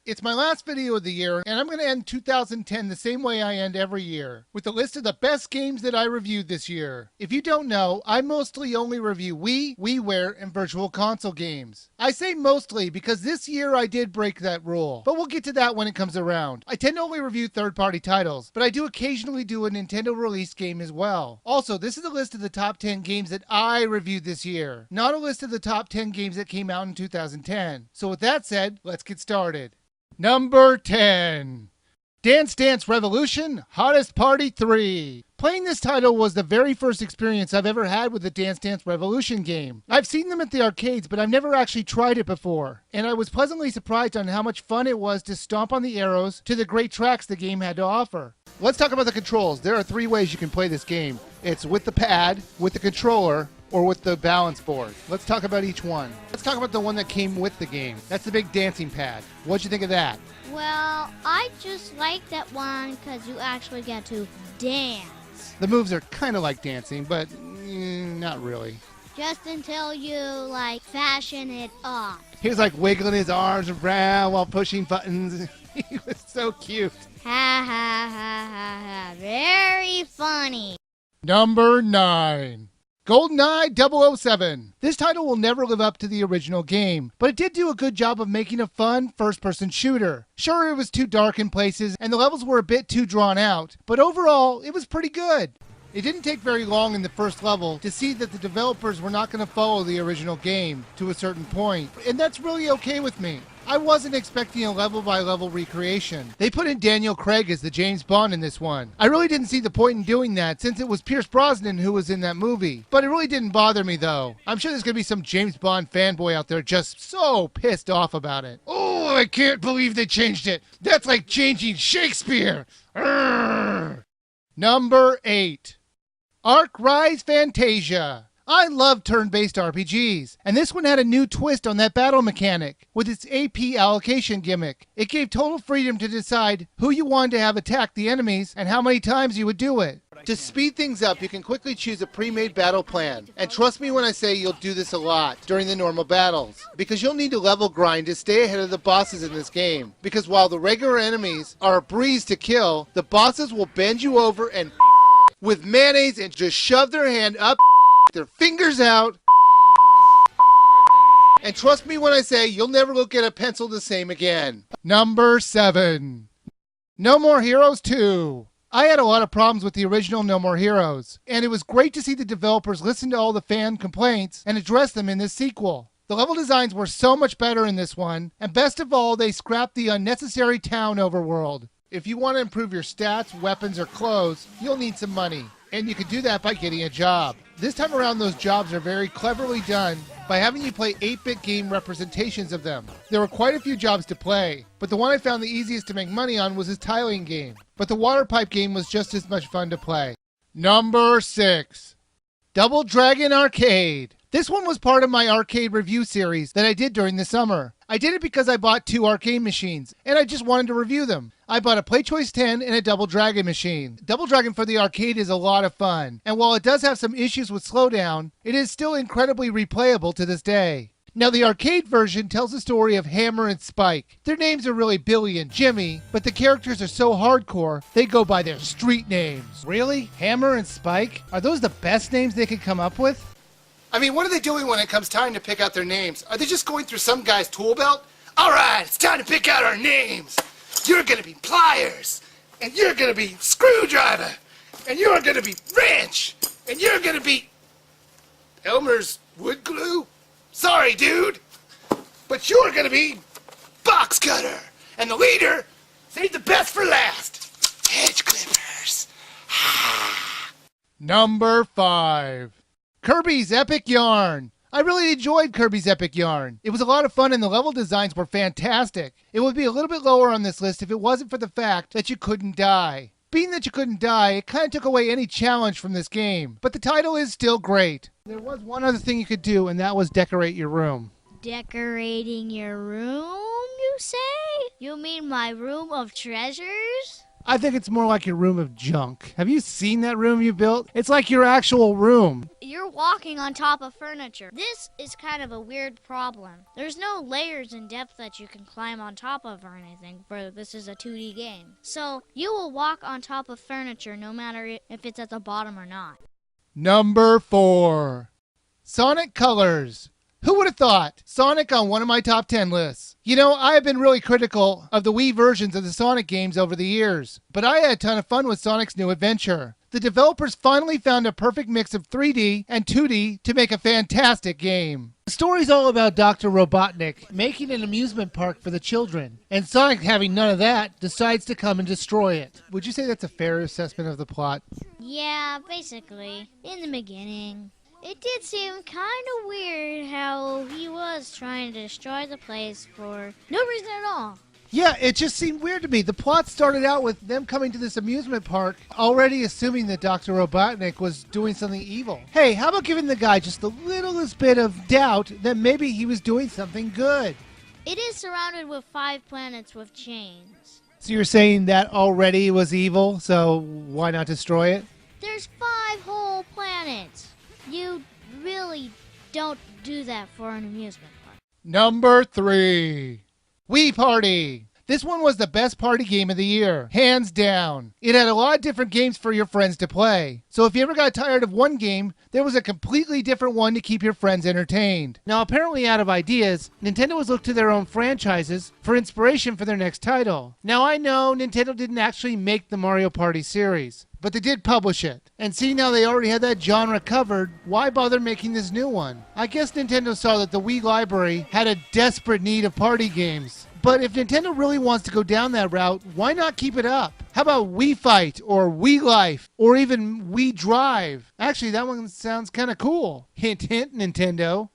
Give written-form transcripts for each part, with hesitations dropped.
It's my last video of the year, and I'm going to end 2010 the same way I end every year, with a list of the best games that I reviewed this year. If you don't know, I mostly only review Wii, WiiWare, and Virtual Console games. I say mostly because this year I did break that rule, but we'll get to that when it comes around. I tend to only review third-party titles, but I do occasionally do a Nintendo release game as well. Also, this is a list of the top 10 games that I reviewed this year, not a list of the top 10 games that came out in 2010. So with that said, let's get started. Number 10. Dance Dance Revolution Hottest Party 3. Playing this title was the very first experience I've ever had with the Dance Dance Revolution game. I've seen them at the arcades, but I've never actually tried it before. And I was pleasantly surprised on how much fun it was to stomp on the arrows to the great tracks the game had to offer. Let's talk about the controls. There are 3 ways you can play this game. It's with the pad, with the controller, or with the balance board. Let's talk about each one. Let's talk about the one that came with the game. That's the big dancing pad. What'd you think of that? Well, I just like that one because you actually get to dance. The moves are kind of like dancing, but not really. Just until you, fashion it up. He was wiggling his arms around while pushing buttons. He was so cute. Ha ha ha ha ha. Very funny. Number 9. GoldenEye 007. This title will never live up to the original game, but it did do a good job of making a fun first-person shooter. Sure, it was too dark in places, and the levels were a bit too drawn out, but overall, it was pretty good. It didn't take very long in the first level to see that the developers were not going to follow the original game to a certain point, and that's really okay with me. I wasn't expecting a level-by-level recreation. They put in Daniel Craig as the James Bond in this one. I really didn't see the point in doing that since it was Pierce Brosnan who was in that movie. But it really didn't bother me though. I'm sure there's going to be some James Bond fanboy out there just so pissed off about it. Oh, I can't believe they changed it. That's like changing Shakespeare. Urgh. Number 8. Ark Rise Fantasia. I love turn-based RPGs, and this one had a new twist on that battle mechanic with its AP allocation gimmick. It gave total freedom to decide who you wanted to have attack the enemies and how many times you would do it. To speed things up, you can quickly choose a pre-made battle plan, and trust me when I say you'll do this a lot during the normal battles, because you'll need to level grind to stay ahead of the bosses in this game, because while the regular enemies are a breeze to kill, the bosses will bend you over and with mayonnaise and just shove their hand up their fingers out, and trust me when I say you'll never look at a pencil the same again. Number 7. No More Heroes 2. I had a lot of problems with the original No More Heroes, and it was great to see the developers listen to all the fan complaints and address them in this sequel. The level designs were so much better in this one, and best of all, they scrapped the unnecessary town overworld. If you want to improve your stats, weapons, or clothes, you'll need some money, and you can do that by getting a job. This time around, those jobs are very cleverly done by having you play 8-bit game representations of them. There were quite a few jobs to play, but the one I found the easiest to make money on was his tiling game. But the water pipe game was just as much fun to play. Number 6. Double Dragon Arcade. This one was part of my arcade review series that I did during the summer. I did it because I bought 2 arcade machines, and I just wanted to review them. I bought a PlayChoice 10 and a Double Dragon machine. Double Dragon for the arcade is a lot of fun, and while it does have some issues with slowdown, it is still incredibly replayable to this day. Now, the arcade version tells the story of Hammer and Spike. Their names are really Billy and Jimmy, but the characters are so hardcore, they go by their street names. Really? Hammer and Spike? Are those the best names they could come up with? I mean, what are they doing when it comes time to pick out their names? Are they just going through some guy's tool belt? All right, it's time to pick out our names. You're going to be Pliers, and you're going to be Screwdriver, and you're going to be Wrench, and you're going to be Elmer's Wood Glue? Sorry, dude, but you're going to be Box Cutter, and the leader, save the best for last, Hedge Clippers. Number 5. Kirby's Epic Yarn. I really enjoyed Kirby's Epic Yarn. It was a lot of fun and the level designs were fantastic. It would be a little bit lower on this list if it wasn't for the fact that you couldn't die. Being that you couldn't die, it kind of took away any challenge from this game, but the title is still great. There was one other thing you could do, and that was decorate your room. Decorating your room, you say? You mean my room of treasures? I think it's more like your room of junk. Have you seen that room you built? It's like your actual room. You're walking on top of furniture. This is kind of a weird problem. There's no layers in depth that you can climb on top of or anything, for this is a 2D game. So you will walk on top of furniture no matter if it's at the bottom or not. Number 4. Sonic Colors. Who would have thought? Sonic on one of my top 10 lists. You know, I have been really critical of the Wii versions of the Sonic games over the years, but I had a ton of fun with Sonic's New Adventure. The developers finally found a perfect mix of 3D and 2D to make a fantastic game. The story's all about Dr. Robotnik making an amusement park for the children, and Sonic, having none of that, decides to come and destroy it. Would you say that's a fair assessment of the plot? Yeah, basically. In the beginning. It did seem kind of weird how he was trying to destroy the place for no reason at all. Yeah, it just seemed weird to me. The plot started out with them coming to this amusement park, already assuming that Dr. Robotnik was doing something evil. Hey, how about giving the guy just the littlest bit of doubt that maybe he was doing something good? It is surrounded with 5 planets with chains. So you're saying that already was evil, so why not destroy it? There's 5 whole planets. You really don't do that for an amusement park. Number 3. Wii Party. This one was the best party game of the year, hands down. It had a lot of different games for your friends to play. So if you ever got tired of one game, there was a completely different one to keep your friends entertained. Now, apparently out of ideas, Nintendo has looked to their own franchises for inspiration for their next title. Now, I know Nintendo didn't actually make the Mario Party series, but they did publish it. And seeing how they already had that genre covered, why bother making this new one? I guess Nintendo saw that the Wii library had a desperate need of party games. But if Nintendo really wants to go down that route, why not keep it up? How about Wii Fight or Wii Life or even Wii Drive? Actually, that one sounds kind of cool. Hint, hint, Nintendo.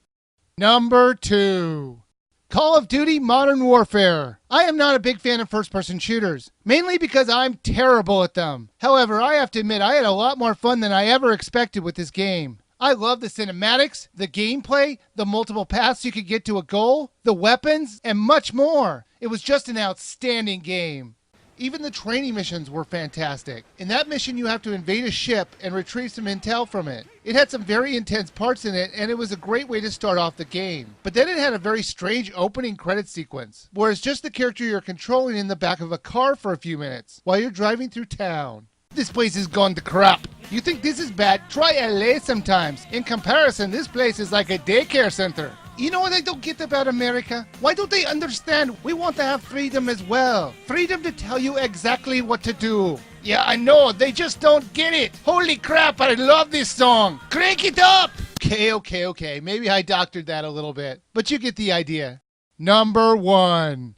Number 2. Call of Duty Modern Warfare. I am not a big fan of first-person shooters, mainly because I'm terrible at them. However, I have to admit I had a lot more fun than I ever expected with this game. I love the cinematics, the gameplay, the multiple paths you could get to a goal, the weapons, and much more. It was just an outstanding game. Even the training missions were fantastic. In that mission, you have to invade a ship and retrieve some intel from it. It had some very intense parts in it, and it was a great way to start off the game. But then it had a very strange opening credit sequence, where it's just the character you're controlling in the back of a car for a few minutes, while you're driving through town. This place has gone to crap. You think this is bad? Try LA sometimes. In comparison, this place is like a daycare center. You know what I don't get about America? Why don't they understand we want to have freedom as well? Freedom to tell you exactly what to do. Yeah, I know, they just don't get it. Holy crap, I love this song. Crank it up! Okay. Maybe I doctored that a little bit, but you get the idea. Number 1.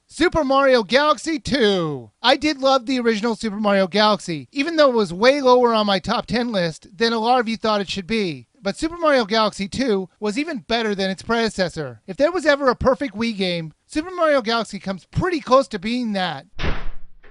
Super Mario Galaxy 2. I did love the original Super Mario Galaxy, even though it was way lower on my top 10 list than a lot of you thought it should be. But Super Mario Galaxy 2 was even better than its predecessor. If there was ever a perfect Wii game, Super Mario Galaxy comes pretty close to being that.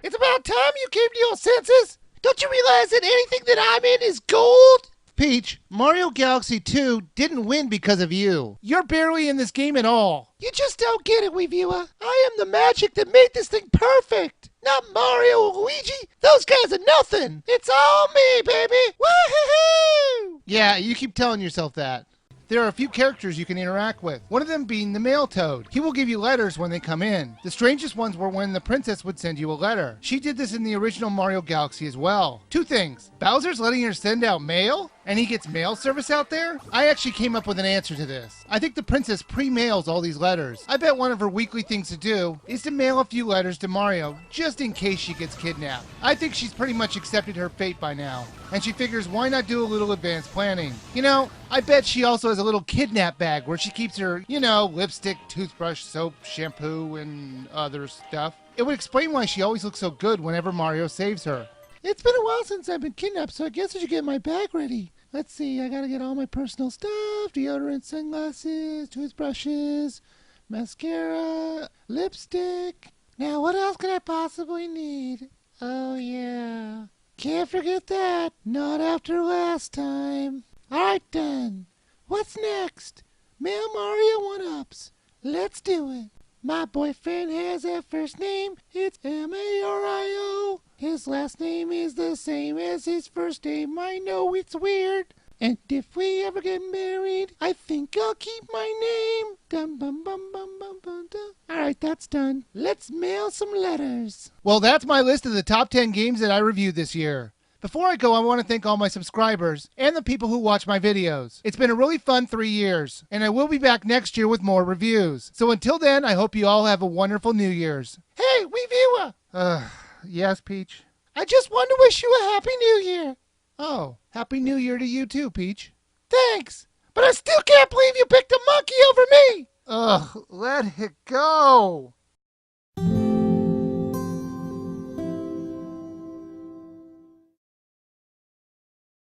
It's about time you came to your senses! Don't you realize that anything that I'm in is gold? Peach, Mario Galaxy 2 didn't win because of you. You're barely in this game at all. You just don't get it, Wii viewer. I am the magic that made this thing perfect. Not Mario or Luigi. Those guys are nothing. It's all me, baby. Woohoo! Yeah, you keep telling yourself that. There are a few characters you can interact with, one of them being the mail toad. He will give you letters when they come in. The strangest ones were when the princess would send you a letter. She did this in the original Mario Galaxy as well. 2 things. Bowser's letting her send out mail? And he gets mail service out there? I actually came up with an answer to this. I think the princess pre-mails all these letters. I bet one of her weekly things to do is to mail a few letters to Mario, just in case she gets kidnapped. I think she's pretty much accepted her fate by now. And she figures, why not do a little advanced planning? You know, I bet she also has a little kidnap bag where she keeps her, lipstick, toothbrush, soap, shampoo, and other stuff. It would explain why she always looks so good whenever Mario saves her. It's been a while since I've been kidnapped, so I guess I should get my bag ready. Let's see, I gotta get all my personal stuff, deodorant, sunglasses, toothbrushes, mascara, lipstick. Now, what else could I possibly need? Oh, yeah. Can't forget that. Not after last time. Alright then. What's next? Mail Mario 1-ups. Let's do it. My boyfriend has a first name. It's Mario. His last name is the same as his first name. I know it's weird. And if we ever get married, I think I'll keep my name. Dum bum bum bum bum bum dum. All right, that's done. Let's mail some letters. Well, that's my list of the top 10 games that I reviewed this year. Before I go, I want to thank all my subscribers and the people who watch my videos. It's been a really fun 3 years, and I will be back next year with more reviews. So until then, I hope you all have a wonderful New Year's. Hey, we viewer! Yes, Peach? I just want to wish you a Happy New Year. Oh, Happy New Year to you too, Peach. Thanks, but I still can't believe you picked a monkey over me! Ugh, let it go.